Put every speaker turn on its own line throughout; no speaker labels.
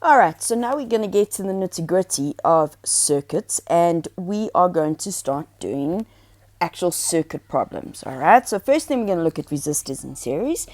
Alright, so now we're going to get to the nitty-gritty of circuits, and we are going to start doing actual circuit problems. Alright, so first thing we're going to look at resistors in series.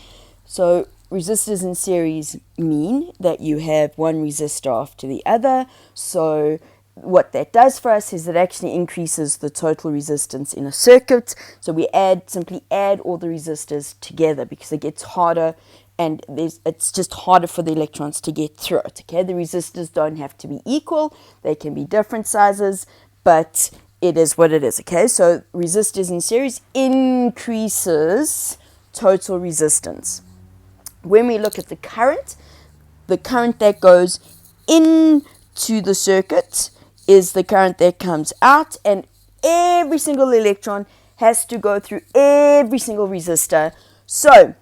So resistors in series mean that you have one resistor after the other. So what that does for us is it actually increases the total resistance in a circuit. So we simply add all the resistors together because it gets harder, and it's just harder for the electrons to get through it. Okay, the resistors don't have to be equal; they can be different sizes, but it is what it is. Okay, so resistors in series increases total resistance. When we look at the current that goes into the circuit is the current that comes out, and every single electron has to go through every single resistor. So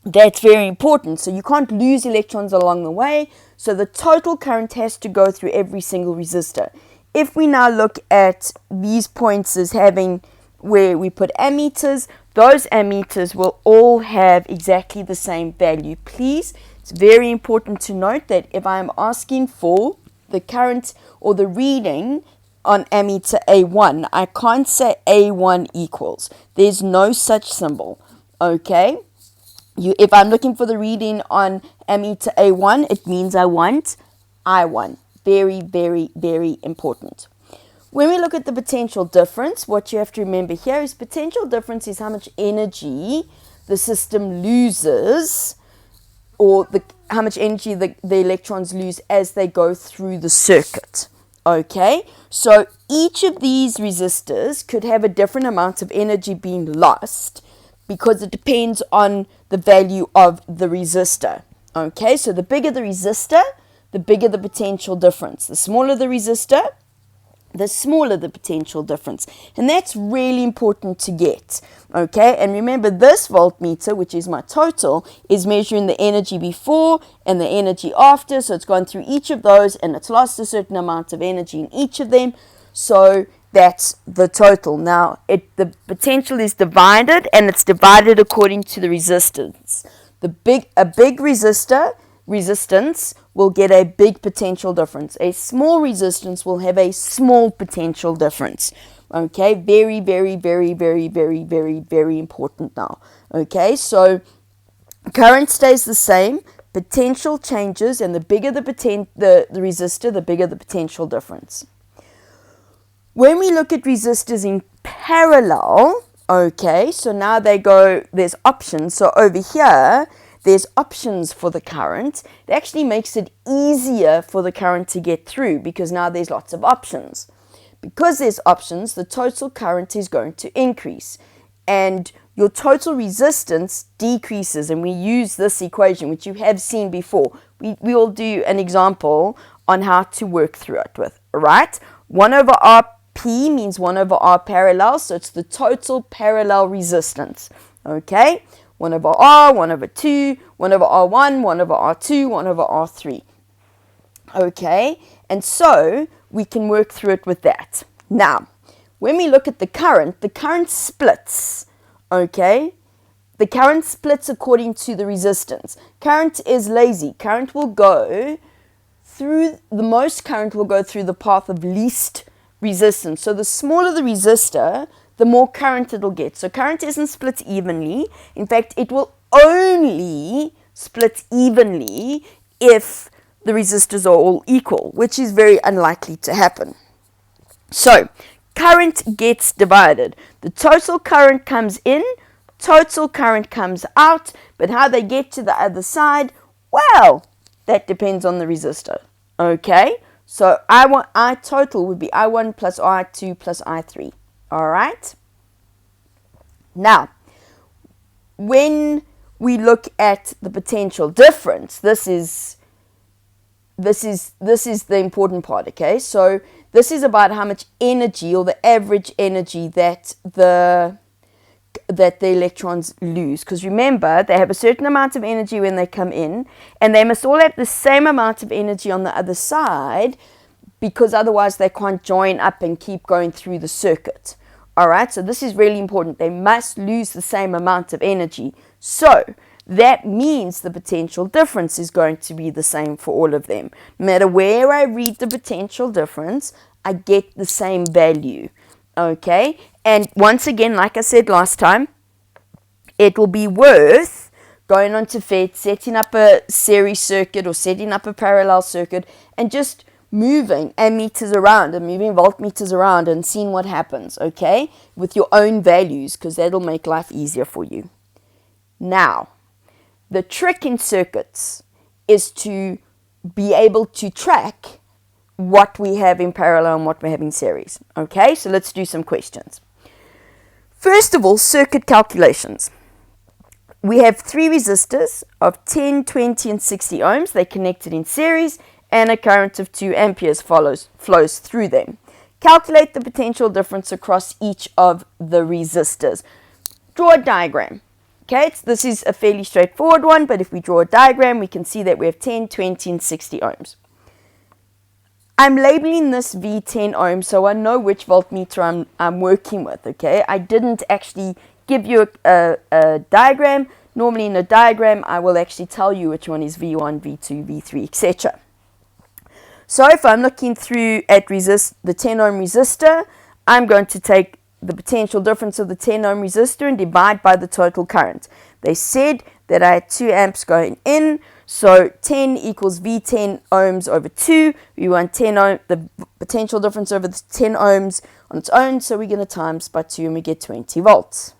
that's very important. So you can't lose electrons along the way. So the total current has to go through every single resistor. If we now look at these points as having where we put ammeters, those ammeters will all have exactly the same value. Please, it's very important to note that if I'm asking for the current or the reading on ammeter A1, I can't say A1 equals. There's no such symbol. Okay? If I'm looking for the reading on ammeter A1, it means I want I1. Very, very, very important. When we look at the potential difference, what you have to remember here is potential difference is how much energy the system loses, or how much energy the electrons lose as they go through the circuit. Okay, so each of these resistors could have a different amount of energy being lost because it depends on the value of the resistor. Okay, so the bigger the resistor, the bigger the potential difference. The smaller the resistor, the smaller the potential difference. And that's really important to get. Okay, and remember this voltmeter, which is my total, is measuring the energy before and the energy after. So it's gone through each of those and it's lost a certain amount of energy in each of them. So that's the total. Now, the potential is divided, and it's divided according to the resistance. A big resistance will get a big potential difference. A small resistance will have a small potential difference. Okay, very, very, very, very, very, very, very important now. Okay, so current stays the same, potential changes, and the bigger the resistor, the bigger the potential difference. When we look at resistors in parallel, okay, so now there's options. So over here, there's options for the current. It actually makes it easier for the current to get through because now there's lots of options. Because there's options, the total current is going to increase. And your total resistance decreases. And we use this equation, which you have seen before. We will do an example on how to work through it with, right? 1 over RP means 1 over R parallel. So it's the total parallel resistance, okay? 1 over R, 1 over 2, 1 over R1, 1 over R2, 1 over R3. Okay, and so we can work through it with that. Now, when we look at the current splits, okay? The current splits according to the resistance. Current is lazy. Current will go through, the most current will go through the path of least resistance. So the smaller the resistor, the more current it'll get. So current isn't split evenly. In fact, it will only split evenly if the resistors are all equal, which is very unlikely to happen. So current gets divided. The total current comes in, total current comes out, but how they get to the other side, well, that depends on the resistor. Okay, so I total would be I1 plus I2 plus I3. All right. Now, when we look at the potential difference, this is the important part. Okay, so this is about how much energy, or the average energy that the electrons lose. Because remember, they have a certain amount of energy when they come in, and they must all have the same amount of energy on the other side, because otherwise they can't join up and keep going through the circuit. All right, so this is really important. They must lose the same amount of energy. So that means the potential difference is going to be the same for all of them. No matter where I read the potential difference, I get the same value. Okay, and once again, like I said last time, it will be worth going on to FET, setting up a series circuit or setting up a parallel circuit and just moving ammeters around and moving voltmeters around and seeing what happens, okay, with your own values, because that'll make life easier for you. Now, the trick in circuits is to be able to track what we have in parallel and what we have in series. Okay, so let's do some questions. First of all, circuit calculations. We have 3 resistors of 10, 20, and 60 ohms. They're connected in series, and a current of 2 amperes flows through them. Calculate the potential difference across each of the resistors. Draw a diagram. Okay, this is a fairly straightforward one, but if we draw a diagram, we can see that we have 10, 20, and 60 ohms. I'm labeling this V10 ohms, so I know which voltmeter I'm working with, okay? I didn't actually give you a diagram. Normally in a diagram, I will actually tell you which one is V1, V2, V3, etc. So if I'm looking through at the 10 ohm resistor, I'm going to take the potential difference of the 10 ohm resistor and divide by the total current. They said that I had 2 amps going in, so 10 equals V10 ohms over 2. We want 10 ohm, the potential difference over the 10 ohms on its own, so we're going to times by 2 and we get 20 volts.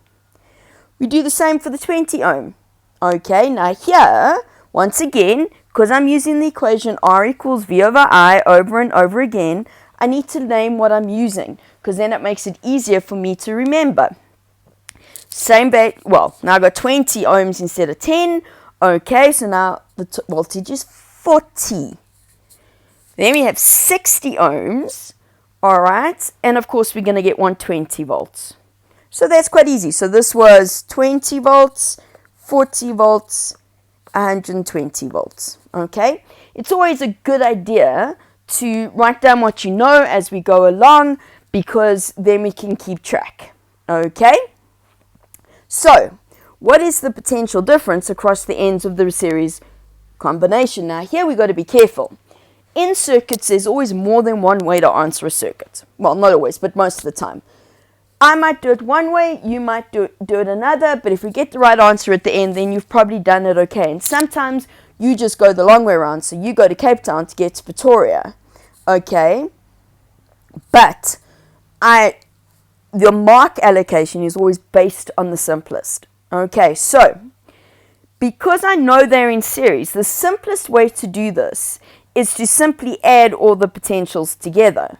We do the same for the 20 ohm. Okay, now here, once again, because I'm using the equation R equals V over I over and over again, I need to name what I'm using, because then it makes it easier for me to remember. Now I've got 20 ohms instead of 10. Okay, so now the voltage is 40. Then we have 60 ohms. All right, and of course we're going to get 120 volts. So that's quite easy. So this was 20 volts, 40 volts, 120 volts. Okay, it's always a good idea to write down what you know as we go along, because then we can keep track. Okay, so what is the potential difference across the ends of the series combination? Now here we've got to be careful. In circuits, there's always more than one way to answer a circuit. Well, not always, but most of the time. I might do it one way, you might do it another, but if we get the right answer at the end, then you've probably done it okay. And sometimes you just go the long way around, so you go to Cape Town to get to Pretoria. Okay? But the mark allocation is always based on the simplest. Okay, so because I know they're in series, the simplest way to do this is to simply add all the potentials together,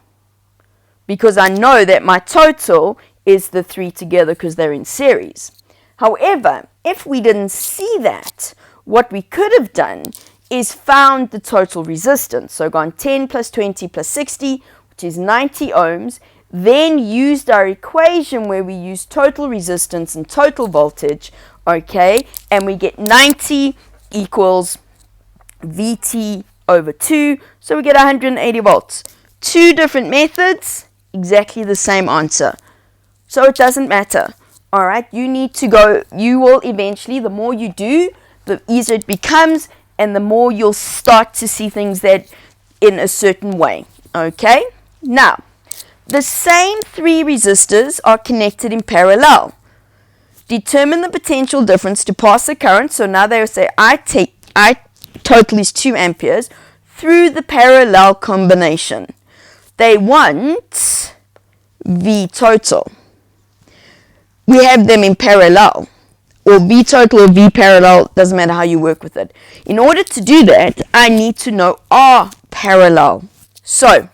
because I know that my total is the 3 together because they're in series. However, if we didn't see that, what we could have done is found the total resistance. So gone 10 plus 20 plus 60, which is 90 ohms, then used our equation where we use total resistance and total voltage, okay, and we get 90 equals VT over 2, so we get 180 volts. 2 different methods, exactly the same answer. So it doesn't matter. All right, you will eventually, the more you do, the easier it becomes, and the more you'll start to see things that in a certain way. Okay, now the same 3 resistors are connected in parallel. Determine the potential difference to pass the current. So now they will say I total is 2 amperes through the parallel combination. They want V total. We have them in parallel, or V total or V parallel, doesn't matter how you work with it. In order to do that, I need to know R parallel. So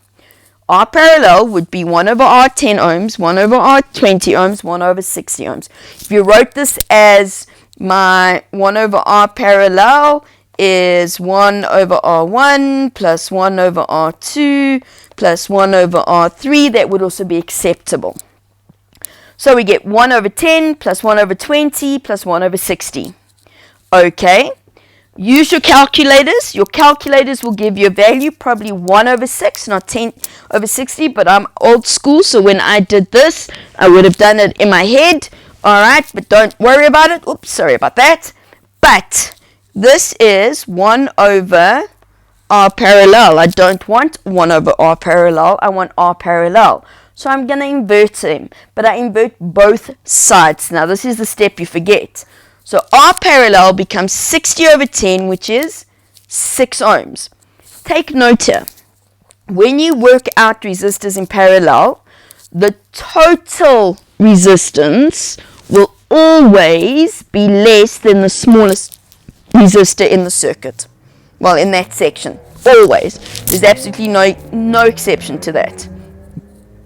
R parallel would be 1 over R 10 ohms, 1 over R 20 ohms, 1 over 60 ohms. If you wrote this as my 1 over R parallel is 1 over R1 plus 1 over R2 plus 1 over R3, that would also be acceptable. So we get 1 over 10 plus 1 over 20 plus 1 over 60. Okay. Use your calculators. Your calculators will give you a value, probably 1 over 6, not 10 over 60, but I'm old school, so when I did this, I would have done it in my head. All right, but don't worry about it. Oops, sorry about that. But this is 1 over R parallel. I don't want 1 over R parallel. I want R parallel. So I'm going to invert them. But I invert both sides. Now this is the step you forget. So R parallel becomes 60 over 10, which is 6 ohms. Take note here. When you work out resistors in parallel, the total resistance will always be less than the smallest resistor in the circuit. Well, in that section. Always. There's absolutely no exception to that.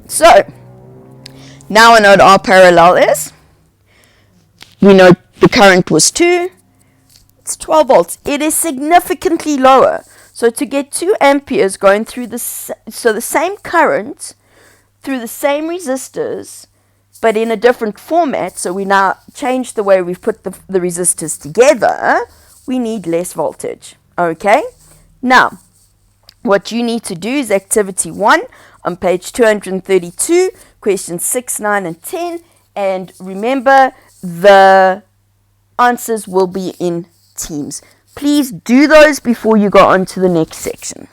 So, now I know what R parallel is. We know the current was 2. It's 12 volts. It is significantly lower. So to get 2 amperes going through the same current through the same resistors, but in a different format, so we now change the way we've put the resistors together, we need less voltage. Okay? Now, what you need to do is activity 1 on page 232, questions 6, 9, and 10. And remember, the answers will be in teams. Please do those before you go on to the next section.